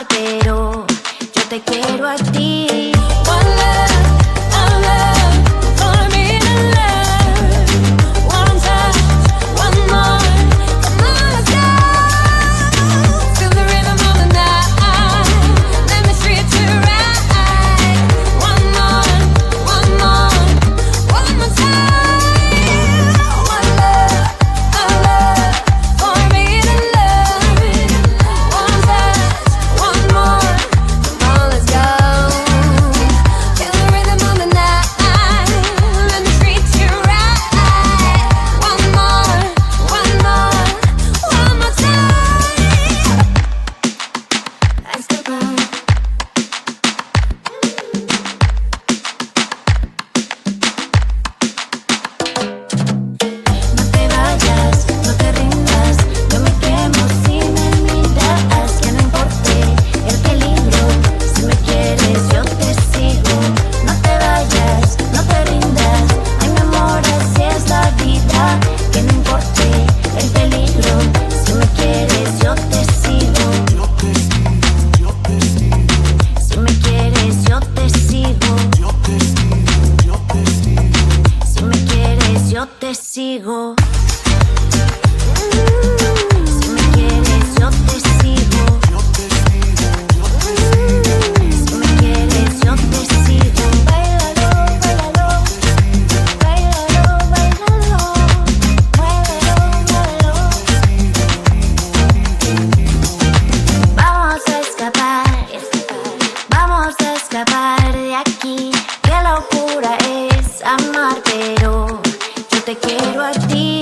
amar, pero yo te quiero a ti. One love for me to love. One touch, one more. Come on, let's go. Feel the rhythm of the night. Let me treat you right. One more time. One love for me to love. One touch, one more. Come on, let's go. Feel the rhythm of the night. Let me treat you right. One more time. Let's go. No te vayas, no te rindas. Yo me quemo si me miras. Que no importe el peligro. Si me quieres, yo te sigo. No te vayas, no te rindas. Ay, mi amor, así es la vida. Que no importe el peligro. Si me quieres, yo te sigo. Si me quieres, yo te sigo. Si me quieres, yo te sigo. Si me quieres, yo te sigo. Si me quieres, yo te sigo. Báilalo, báilalo. Báilalo, báilalo. Muévelo, muévelo. Vamos a escapar. Vamos a escapar de aquí. Qué locura es amar, pero yo te quiero a ti.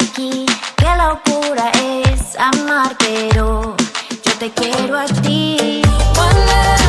aquí. Qué locura es amar, pero yo te quiero a ti. One